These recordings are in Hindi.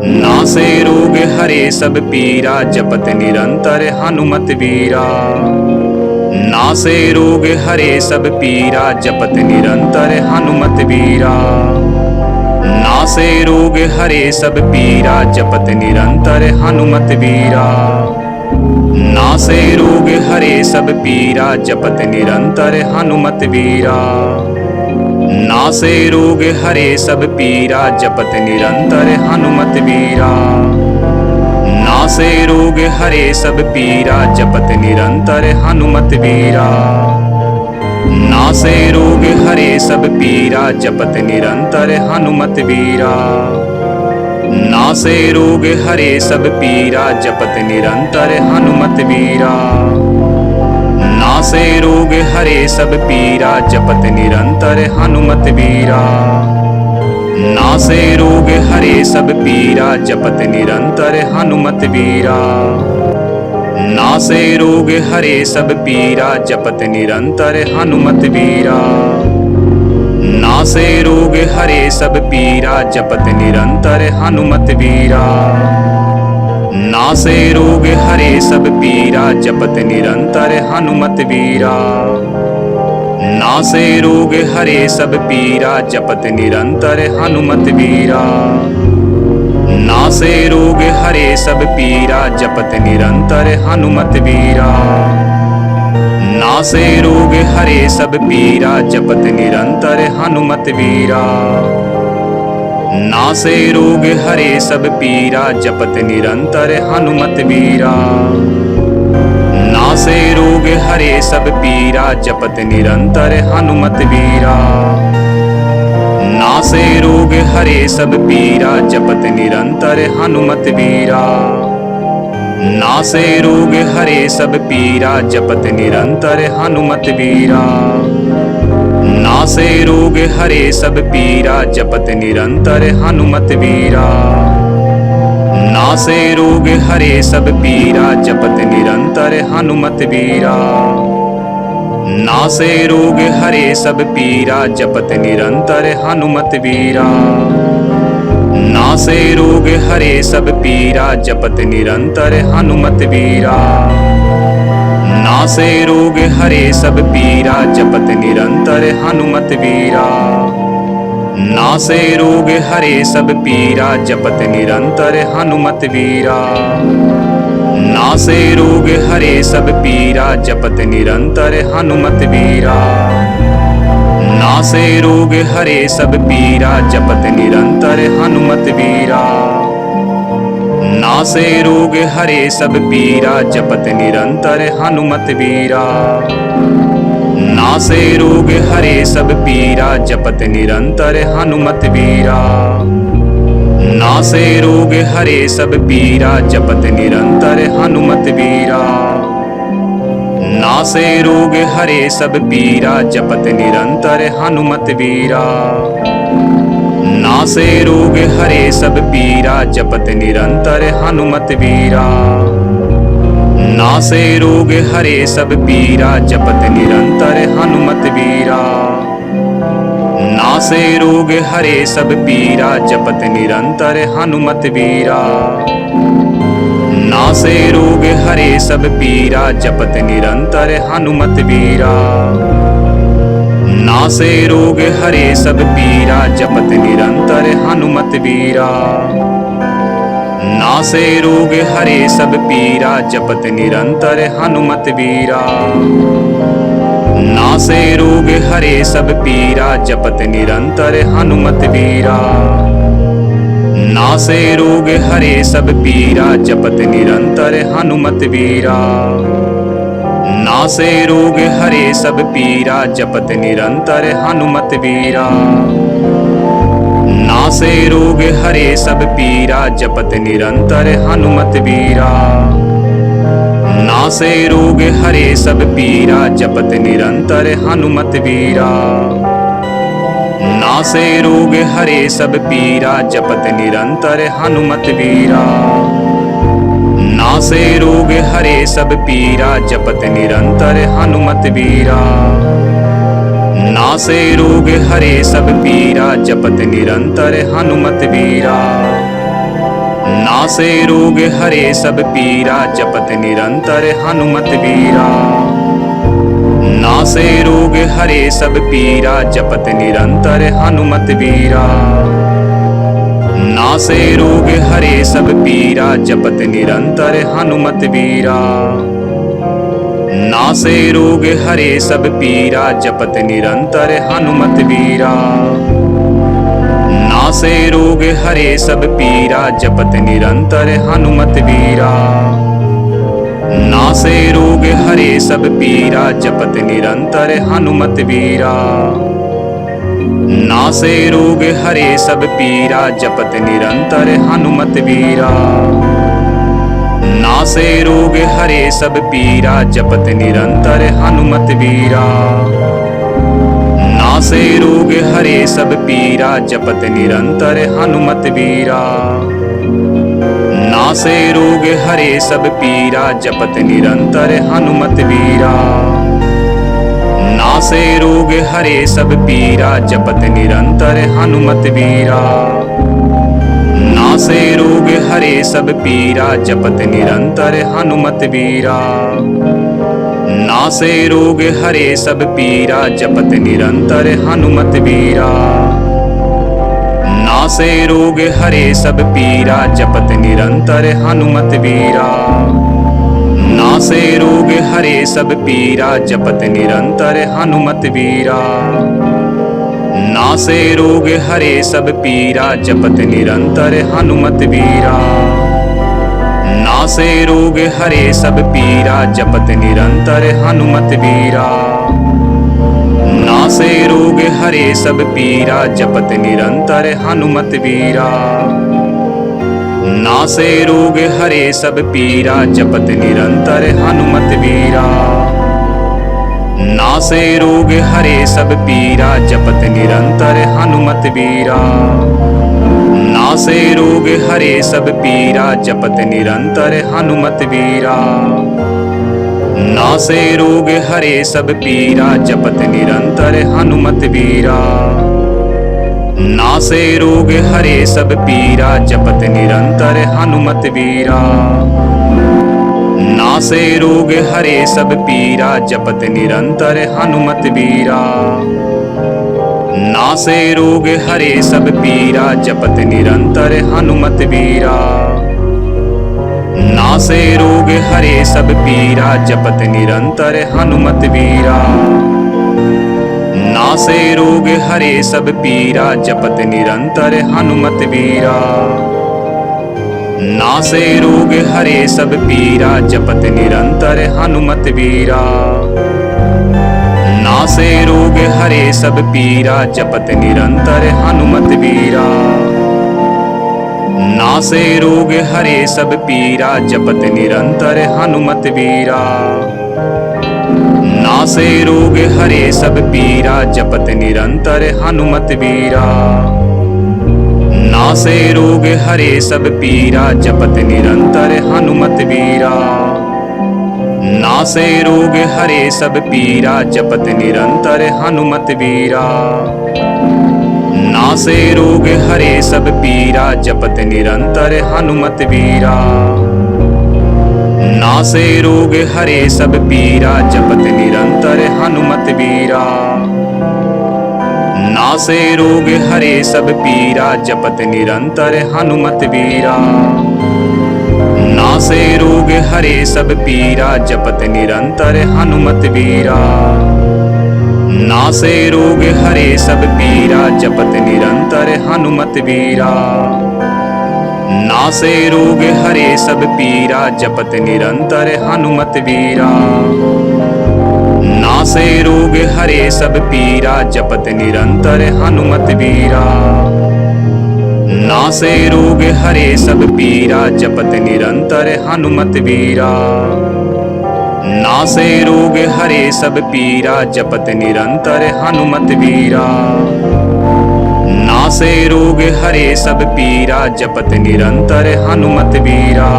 नासे रोग हरे सब पीरा, जपत निरंतर हनुमत वीरा। नासे रोग हरे सब पीरा, जपत निरंतर हनुमत वीरा। नासे रोग हरे सब पीरा, जपत निरंतर हनुमत वीरा। नासे रोग हरे सब पीरा, जपत निरंतर हनुमत वीरा। नासे रोग हरे सब पीरा, जपत निरंतर हनुमत वीरा। नासे रोग हरे सब पीरा, जपत निरंतर हनुमत वीरा। नासे रोग हरे सब पीरा, जपत निरंतर हनुमत वीरा। नासे रोग हरे सब पीरा, जपत निरंतर हनुमत वीरा। नासे रोग हरे सब पीरा, जपत निरंतर हनुमत वीरा। नासे रोग हरे सब पीरा, जपत निरंतर हनुमत वीरा। नासे रोग हरे सब पीरा, जपत निरंतर हनुमत वीरा। नासे रोग हरे सब पीरा, जपत निरंतर हनुमत वीरा। नासे रोग हरे सब पीरा, जपत निरंतर हनुमत वीरा। नासे रोग हरे सब पीरा, जपत निरंतर हनुमत वीरा। नासे रोग हरे सब पीरा, जपत निरंतर हनुमत वीरा। नासे रोग हरे सब पीरा, जपत निरंतर हनुमत वीरा। नासे रोग हरे सब पीरा, जपत निरंतर हनुमत वीरा। नासे रोग हरे सब पीरा, जपत निरंतर हनुमत वीरा। नासे रोग हरे सब पीरा, जपत निरंतर हनुमत वीरा। नासे रोग हरे सब पीरा, जपत निरंतर हनुमत वीरा। नासे रोग हरे सब पीरा, जपत निरंतर हनुमत वीरा। नासे रोग हरे सब पीरा, जपत निरंतर हनुमत वीरा। नासे रोग हरे सब पीरा, जपत निरंतर हनुमत वीरा। नासे रोग हरे सब पीरा, जपत निरंतर हनुमत वीरा। नासे रोग हरे सब पीरा, जपत निरंतर हनुमत वीरा। नासे रोग हरे सब पीरा, जपत निरंतर हनुमत वीरा। नासे रोग हरे सब पीरा, जपत निरंतर हनुमत वीरा। नासे रोग हरे सब पीरा, जपत निरंतर हनुमत वीरा। नासे रोग हरे सब पीरा, जपत निरंतर हनुमत वीरा। नासे रोग हरे सब पीरा, जपत निरंतर हनुमत वीरा। नासे रोग हरे सब पीरा, जपत निरंतर हनुमत वीरा। नासे रोग हरे सब पीरा, जपत निरंतर हनुमत वीरा। नासे रोग हरे सब पीरा, जपत निरंतर हनुमत वीरा। नासे रोग हरे सब पीरा, जपत निरंतर हनुमत वीरा। नासे रोग हरे सब पीरा, जपत निरंतर हनुमत वीरा। नासे रोग हरे सब पीरा, जपत निरंतर हनुमत वीरा। नासे रोग हरे सब पीरा, जपत निरंतर हनुमत वीरा। नासे रोग हरे सब पीरा, जपत निरंतर हनुमत वीरा। नासे रोग हरे सब पीरा, जपत निरंतर हनुमत वीरा। नासे रोग हरे सब पीरा, जपत निरंतर हनुमत वीरा। नासे रोग हरे सब पीरा, जपत निरंतर हनुमत वीरा। नासे रोग हरे सब पीरा, जपत निरंतर हनुमत वीरा। नासे रोग हरे सब पीरा, जपत निरंतर हनुमत वीरा। नासे रोग हरे सब पीरा, जपत निरंतर हनुमत वीरा। नासे रोग हरे सब पीरा, जपत निरंतर हनुमत वीरा। नासे रोग हरे सब पीरा, जपत निरंतर हनुमत वीरा। नासे रोग हरे सब पीरा जपत निरंतर हनुमत बीरा। नासे रोग हरे सब पीरा जपत निरंतर हनुमत बीरा। नासे रोग हरे सब पीरा जपत निरंतर हनुमत बीरा। नासे रोग हरे सब पीरा जपत निरंतर हनुमत बीरा। नासे रोग हरे सब पीरा जपत निरंतर हनुमत बीरा। नासे रोग हरे सब पीरा जपत निरंतर हनुमत बीरा। नासे रोग हरे सब पीरा जपत निरंतर हनुमत बीरा। नासे रोग हरे सब पीरा जपत निरंतर हनुमत बीरा। नासे रोग हरे सब पीरा जपत निरंतर हनुमत बीरा। नासे रोग हरे सब पीरा जपत निरंतर हनुमत बीरा। नासे रोग हरे सब पीरा जपत निरंतर हनुमत बीरा। नासे रोग हरे सब पीरा जपत निरंतर हनुमत बीरा। नासे रोग हरे सब पीरा जपत निरंतर हनुमत बीरा। नासे रोग हरे सब पीरा जपत निरंतर हनुमत बीरा। नासे रोग हरे सब पीरा जपत निरंतर हनुमत बीरा। नासे रोग हरे सब पीरा जपत निरंतर हनुमत बीरा। नासे रोग हरे सब पीरा जपत निरंतर हनुमत बीरा। नासे रोग हरे सब पीरा जपत निरंतर हनुमत बीरा। नासे रोग हरे सब पीरा जपत निरंतर हनुमत बीरा। नासे रोग हरे सब पीरा जपत निरंतर हनुमत बीरा। नासे रोग हरे सब पीरा जपत निरंतर हनुमत बीरा। नासे रोग हरे सब पीरा जपत निरंतर हनुमत बीरा। नासे रोग हरे सब पीरा जपत निरंतर हनुमत बीरा। नासे रोग हरे सब पीरा जपत निरंतर हनुमत बीरा। नासे रोग हरे सब पीरा जपत निरंतर हनुमत बीरा। नासे रोग हरे सब पीरा जपत निरंतर हनुमत बीरा। नासे रोग हरे सब पीरा जपत निरंतर हनुमत बीरा। नासे रोग हरे सब पीरा जपत निरंतर हनुमत बीरा। नासे रोग हरे सब पीरा जपत निरंतर हनुमत बीरा। नासे रोग हरे सब पीरा जपत निरंतर हनुमत बीरा। नासे रोग हरे सब पीरा जपत निरंतर हनुमत बीरा। नासे रोग हरे सब पीरा जपत निरंतर हनुमत बीरा। नासे रोग हरे सब पीरा जपत निरंतर हनुमत बीरा। नासे रोग हरे सब पीरा जपत निरंतर हनुमत बीरा। नासे रोग हरे सब पीरा जपत निरंतर हनुमत बीरा। नासे रोग हरे सब पीरा जपत निरंतर हनुमत बीरा। नासे रोग हरे सब पीरा जपत निरंतर हनुमत बीरा। नासे रोग हरे सब पीरा जपत निरंतर हनुमत बीरा। नासे रोग हरे सब पीरा जपत निरंतर हनुमत बीरा। नासे रोग हरे सब पीरा जपत निरंतर हनुमत बीरा। नासे रोग हरे सब पीरा जपत निरंतर हनुमत बीरा। नासे रोग हरे सब पीरा जपत निरंतर हनुमत बीरा। नासे रोग हरे सब पीरा जपत निरंतर हनुमत बीरा।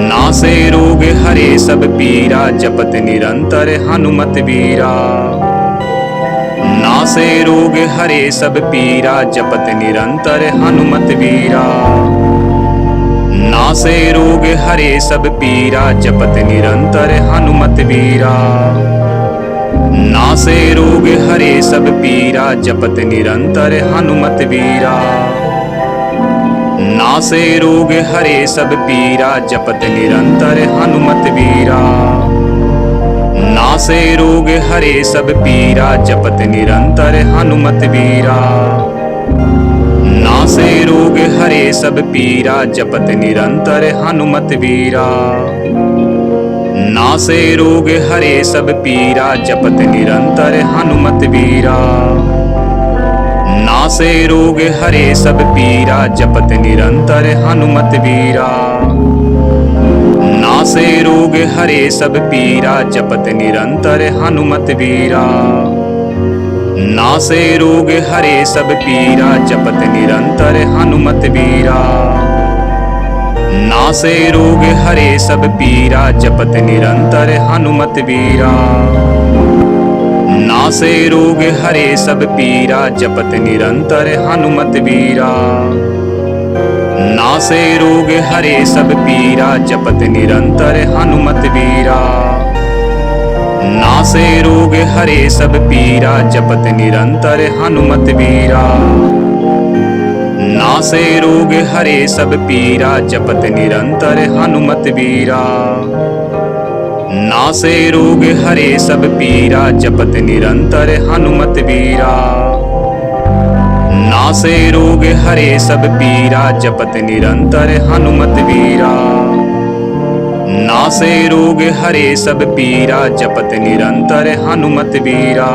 नासे रोग हरे सब पीरा जपत निरंतर हनुमत बीरा। नासे रोग हरे सब पीरा जपत निरंतर हनुमत बीरा। नासे रोग हरे सब पीरा जपत निरंतर हनुमत बीरा। नासे रोग हरे सब पीरा जपत निरंतर हनुमत बीरा। नासे रोग हरे सब पीरा जपत निरंतर हनुमत बीरा। नासे रोग हरे सब पीरा जपत निरंतर हनुमत बीरा। नासे रोग हरे सब पीरा जपत निरंतर हनुमत बीरा। नासे रोग हरे सब पीरा जपत निरंतर हनुमत बीरा। नासे रोग हरे सब पीरा जपत निरंतर हनुमत बीरा। नासे रोग हरे सब पीरा जपत निरंतर हनुमत बीरा। नासे रोग हरे सब पीरा जपत निरंतर हनुमत बीरा। नासे रोग हरे सब पीरा जपत निरंतर हनुमत बीरा। नासे रोग हरे सब पीरा जपत निरंतर हनुमत बीरा। नासे रोग हरे सब पीरा जपत निरंतर हनुमत बीरा। नासे रोग हरे सब पीरा जपत निरंतर हनुमत बीरा। नासे रोग हरे सब पीरा जपत निरंतर हनुमत बीरा। नासे रोग हरे सब पीरा जपत निरंतर हनुमत बीरा। नासे रोग हरे सब पीरा जपत निरंतर हनुमत बीरा। नासे रोग हरे सब पीरा जपत निरंतर हनुमत बीरा।